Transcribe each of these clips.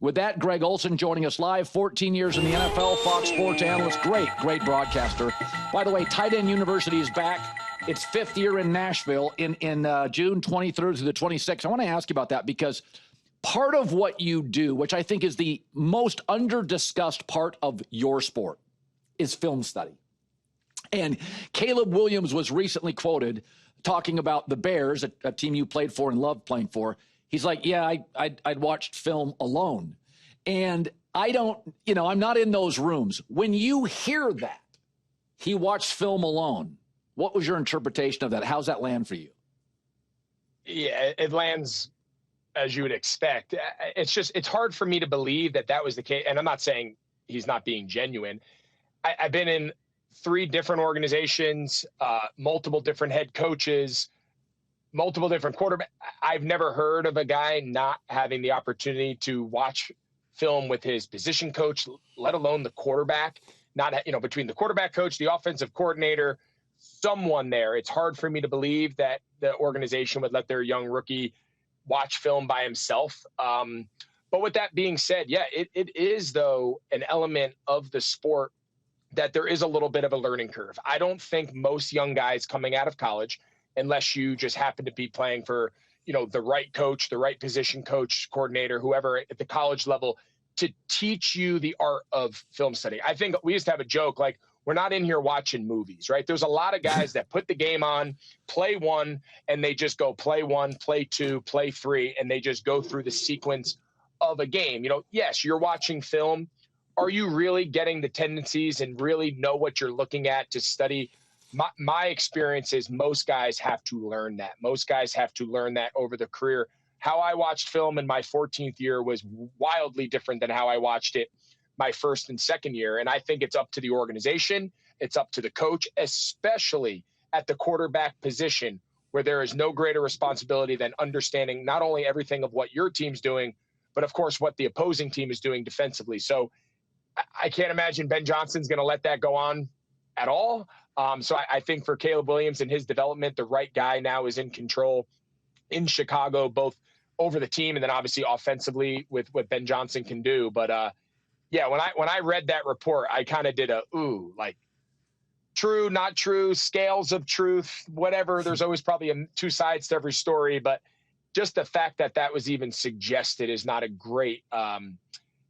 With that, Greg Olsen joining us live, 14 years in the NFL, Fox Sports analyst, great broadcaster. By the way, Tight End University is back. Its fifth year in Nashville in June 23rd through the 26th. I want to ask you about that because part of what you do, which I think is the most under-discussed part of your sport, is film study. And Caleb Williams was recently quoted talking about the Bears, a team you played for and loved playing for. He's like, yeah, I'd watched film alone. And I don't, I'm not in those rooms. When you hear that, he watched film alone, what was your interpretation of that? How's that land for you? Yeah, it lands as you would expect. It's hard for me to believe that was the case. And I'm not saying he's not being genuine. I've been in 3 different organizations, multiple different head coaches, multiple different quarterbacks. I've never heard of a guy not having the opportunity to watch film with his position coach, let alone the quarterback, between the quarterback coach, the offensive coordinator, someone there. It's hard for me to believe that the organization would let their young rookie watch film by himself. But with that being said, yeah, it is, though, an element of the sport that there is a little bit of a learning curve. I don't think most young guys coming out of college, unless you just happen to be playing for, the right coach, the right position coach, coordinator, whoever at the college level, to teach you the art of film study. I think we used to have a joke, like, we're not in here watching movies, right? There's a lot of guys that put the game on, play 1, and they just go play 1, play 2, play 3, and they just go through the sequence of a game. Yes, you're watching film. Are you really getting the tendencies and really know what you're looking at to study? My experience is most guys have to learn that. Most guys have to learn that over their career. How I watched film in my 14th year was wildly different than how I watched it my first and second year. And I think it's up to the organization. It's up to the coach, especially at the quarterback position, where there is no greater responsibility than understanding not only everything of what your team's doing, but of course what the opposing team is doing defensively. So I can't imagine Ben Johnson's going to let that go on at all. So I think for Caleb Williams and his development, the right guy now is in control in Chicago, both over the team and then obviously offensively with what Ben Johnson can do. But yeah, when I read that report, I kind of did like true, not true, scales of truth, whatever. There's always probably 2 sides to every story, but just the fact that was even suggested is not a great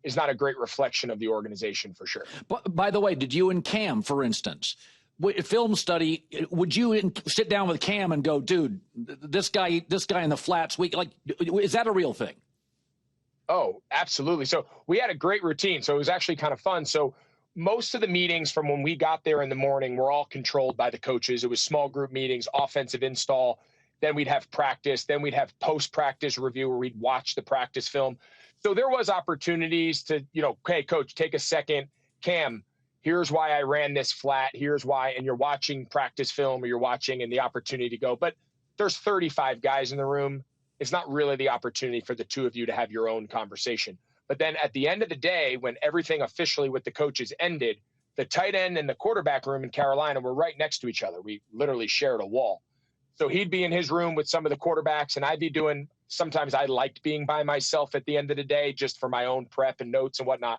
reflection of the organization for sure. But by the way, did you and Cam, for instance, film study, would you sit down with Cam and go, dude, this guy in the flats, is that a real thing? Oh, absolutely. So we had a great routine. So it was actually kind of fun. So most of the meetings from when we got there in the morning were all controlled by the coaches. It was small group meetings, offensive install. Then we'd have practice. Then we'd have post-practice review where we'd watch the practice film. So there was opportunities to, hey, coach, take a second. Cam, here's why I ran this flat. Here's why. And you're watching practice film or you're watching and the opportunity to go. But there's 35 guys in the room. It's not really the opportunity for the 2 of you to have your own conversation. But then at the end of the day, when everything officially with the coaches ended, the tight end and the quarterback room in Carolina were right next to each other. We literally shared a wall. So he'd be in his room with some of the quarterbacks and I'd be doing, sometimes I liked being by myself at the end of the day, just for my own prep and notes and whatnot.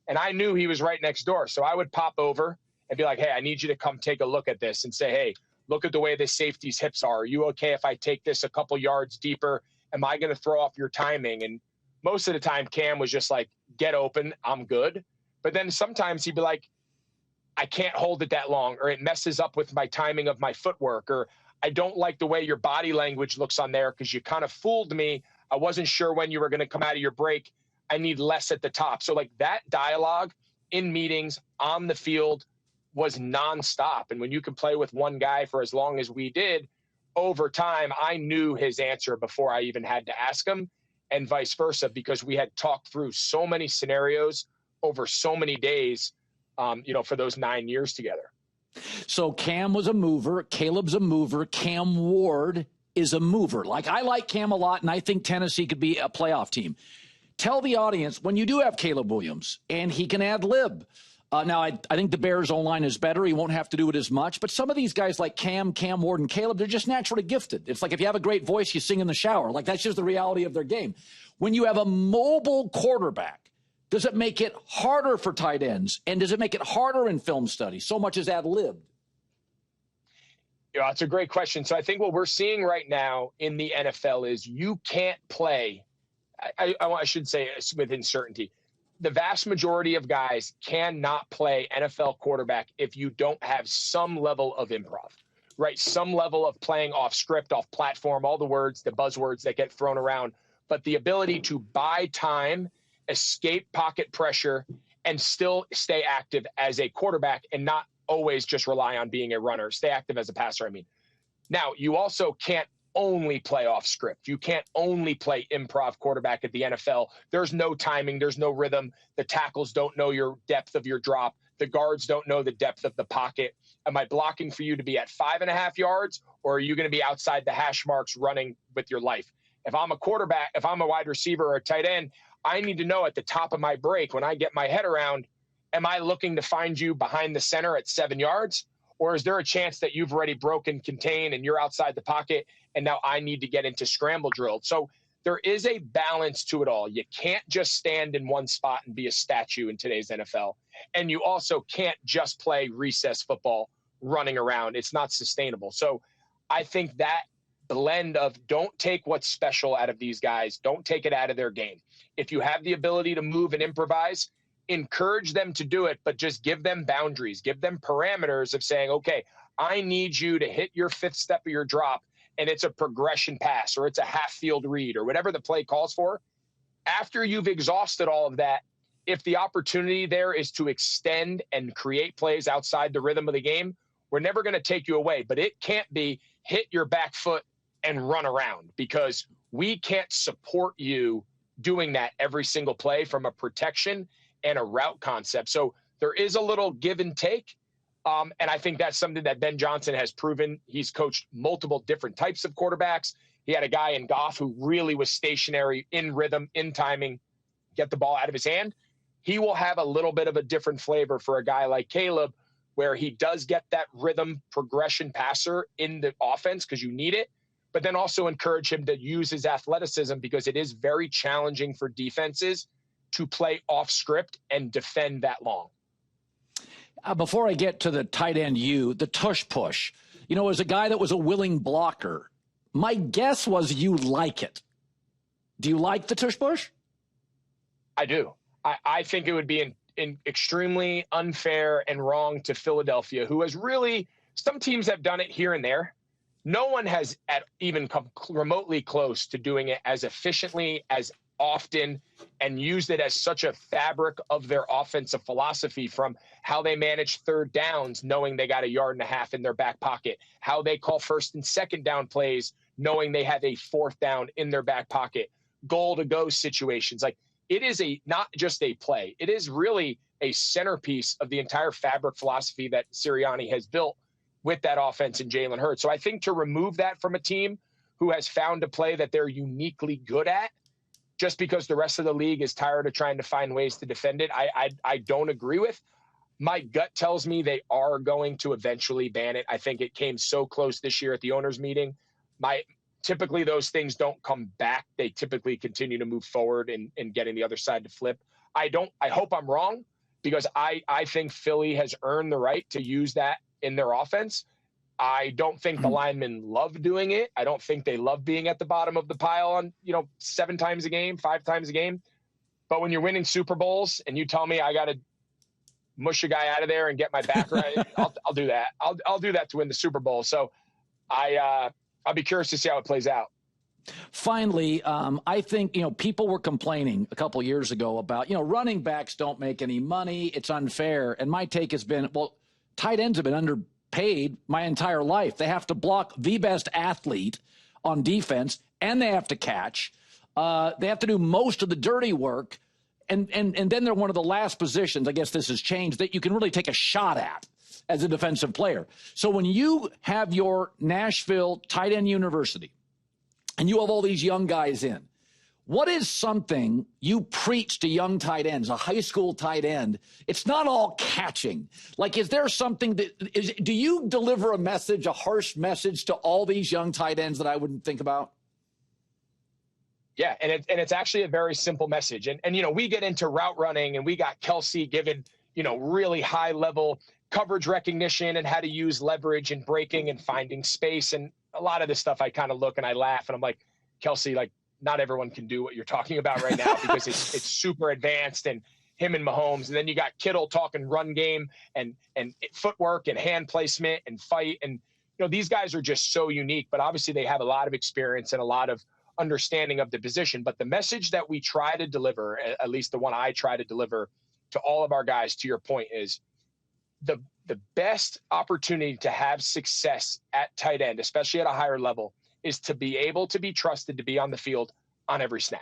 And I knew he was right next door. So I would pop over and be like, hey, I need you to come take a look at this and say, hey, look at the way this safety's hips are. Are you okay if I take this a couple yards deeper? Am I going to throw off your timing? And most of the time, Cam was just like, get open, I'm good. But then sometimes he'd be like, I can't hold it that long, or it messes up with my timing of my footwork, or I don't like the way your body language looks on there because you kind of fooled me. I wasn't sure when you were going to come out of your break. I need less at the top. So like that dialogue in meetings on the field was nonstop. And when you can play with one guy for as long as we did, over time, I knew his answer before I even had to ask him, and vice versa, because we had talked through so many scenarios over so many days, for those 9 years together. So Cam was a mover. Caleb's a mover. Cam Ward is a mover. I like Cam a lot, and I think Tennessee could be a playoff team. Tell the audience, when you do have Caleb Williams, and he can ad lib, Now, I think the Bears' O-line is better. He won't have to do it as much. But some of these guys like Cam Ward, and Caleb, they're just naturally gifted. It's like if you have a great voice, you sing in the shower. Like, that's just the reality of their game. When you have a mobile quarterback, does it make it harder for tight ends? And does it make it harder in film study, so much as ad-libbed? Yeah, that's a great question. So I think what we're seeing right now in the NFL is you can't play, I should say within certainty, the vast majority of guys cannot play NFL quarterback if you don't have some level of improv, right? Some level of playing off script, off platform, all the words, the buzzwords that get thrown around. But the ability to buy time, escape pocket pressure, and still stay active as a quarterback and not always just rely on being a runner, stay active as a passer, I mean. Now, you also can't only play off script. You can't only play improv quarterback at the NFL. There's no timing. There's no rhythm. The tackles don't know your depth of your drop. The guards don't know the depth of the pocket. Am I blocking for you to be at 5.5 yards, or are you going to be outside the hash marks running with your life? If I'm a quarterback, if I'm a wide receiver or a tight end, I need to know at the top of my break when I get my head around, am I looking to find you behind the center at 7 yards? Or is there a chance that you've already broken contain and you're outside the pocket and now I need to get into scramble drill? So there is a balance to it all. You can't just stand in one spot and be a statue in today's NFL. And you also can't just play recess football running around. It's not sustainable. So I think that blend of don't take what's special out of these guys, don't take it out of their game. If you have the ability to move and improvise, encourage them to do it, but just give them boundaries, give them parameters of saying, okay, I need you to hit your fifth step of your drop, and it's a progression pass, or it's a half field read, or whatever the play calls for. After you've exhausted all of that, if the opportunity there is to extend and create plays outside the rhythm of the game, we're never going to take you away, but it can't be hit your back foot and run around, because we can't support you doing that every single play from a protection and a route concept. So there is a little give and take. And I think that's something that Ben Johnson has proven. He's coached multiple different types of quarterbacks. He had a guy in Goff who really was stationary, in rhythm, in timing, get the ball out of his hand. He will have a little bit of a different flavor for a guy like Caleb, where he does get that rhythm progression passer in the offense because you need it, but then also encourage him to use his athleticism, because it is very challenging for defenses to play off script and defend that long. Before I get to the tight end, the Tush Push, as a guy that was a willing blocker, my guess was you like it. Do you like the Tush Push? I do. I think it would be extremely unfair and wrong to Philadelphia, who has really, some teams have done it here and there. No one has even come remotely close to doing it as efficiently, as often, and used it as such a fabric of their offensive philosophy, from how they manage third downs, knowing they got 1.5 yards in their back pocket, how they call first and second down plays, knowing they have a fourth down in their back pocket, goal to go situations. Like, it is not just a play. It is really a centerpiece of the entire fabric philosophy that Sirianni has built with that offense in Jalen Hurts. So I think to remove that from a team who has found a play that they're uniquely good at, just because the rest of the league is tired of trying to find ways to defend it, I don't agree with. My gut tells me they are going to eventually ban it. I think it came so close this year at the owners' meeting. Typically those things don't come back. They typically continue to move forward and getting the other side to flip. I hope I'm wrong, because I think Philly has earned the right to use that in their offense. I don't think the linemen love doing it. I don't think they love being at the bottom of the pile on, 7 times a game, 5 times a game. But when you're winning Super Bowls and you tell me I got to mush a guy out of there and get my back right, I'll do that. I'll do that to win the Super Bowl. So I'll be curious to see how it plays out. Finally, I think, people were complaining a couple years ago about, running backs don't make any money. It's unfair. And my take has been, well, tight ends have been underpaid my entire life. They have to block the best athlete on defense, and they have to catch. They have to do most of the dirty work. And then they're one of the last positions, I guess this has changed, that you can really take a shot at as a defensive player. So when you have your Nashville tight end university and you have all these young guys in, What is something you preach to young tight ends, a high school tight end? It's not all catching. Like, is there something do you deliver a message, a harsh message to all these young tight ends that I wouldn't think about? Yeah, and it's actually a very simple message. And you know, we get into route running, and we got Kelsey given, you know, really high level coverage recognition and how to use leverage and breaking and finding space. And a lot of this stuff I kind of look and I laugh and I'm like, Kelsey, like, not everyone can do what you're talking about right now because it's super advanced, and him and Mahomes. And then you got Kittle talking run game and footwork and hand placement and fight. And, you know, these guys are just so unique, but obviously they have a lot of experience and a lot of understanding of the position. But the message that we try to deliver, at least the one I try to deliver to all of our guys, to your point, is the best opportunity to have success at tight end, especially at a higher level, is to be able to be trusted to be on the field on every snap.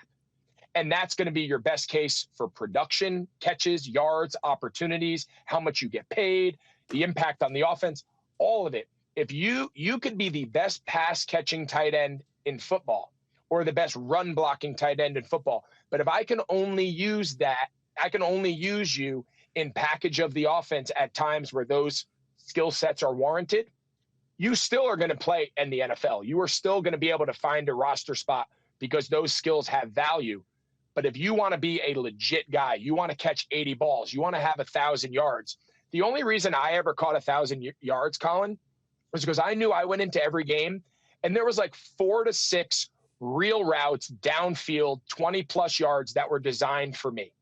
And that's going to be your best case for production, catches, yards, opportunities, how much you get paid, the impact on the offense, all of it. If you could be the best pass catching tight end in football or the best run blocking tight end in football, but if I can only use that, I can only use you in package of the offense at times where those skill sets are warranted, you still are going to play in the NFL. You are still going to be able to find a roster spot because those skills have value. But if you want to be a legit guy, you want to catch 80 balls, you want to have 1,000 yards. The only reason I ever caught 1,000 yards, Colin, was because I knew I went into every game and there was like 4 to 6 real routes downfield, 20 plus yards that were designed for me.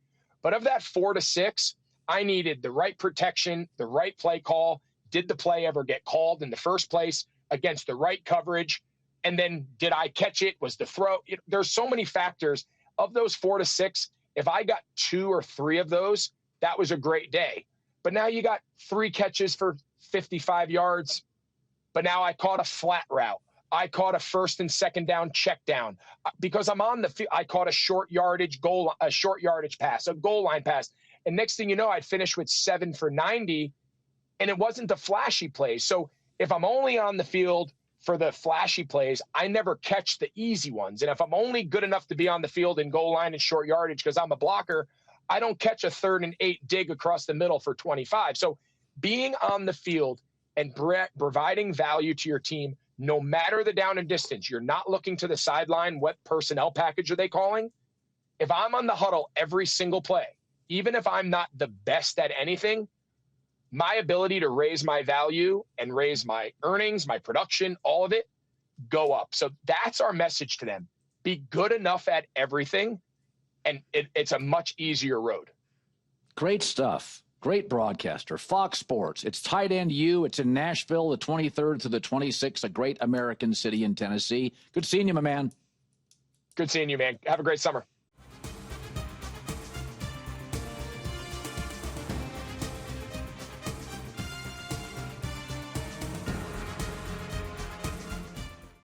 But of that 4 to 6, I needed the right protection, the right play call. Did the play ever get called in the first place against the right coverage? And then did I catch it? Was the throw? There's so many factors. Of those 4 to 6, if I got 2 or 3 of those, that was a great day. But now you got 3 catches for 55 yards. But now I caught a flat route. I caught a first and second down check down because I'm on the field. I caught a short yardage pass, a goal line pass. And next thing you know, I'd finish with 7 for 90. And it wasn't the flashy plays. So if I'm only on the field for the flashy plays, I never catch the easy ones. And if I'm only good enough to be on the field in goal line and short yardage because I'm a blocker, I don't catch a 3rd and 8 dig across the middle for 25. So being on the field and providing value to your team, no matter the down and distance, you're not looking to the sideline. What personnel package are they calling? If I'm on the huddle every single play, even if I'm not the best at anything, my ability to raise my value and raise my earnings, my production, all of it, go up. So that's our message to them. Be good enough at everything, and it's a much easier road. Great stuff. Great broadcaster. Fox Sports. It's Tight End U. It's in Nashville, the 23rd to the 26th, a great American city in Tennessee. Good seeing you, my man. Good seeing you, man. Have a great summer.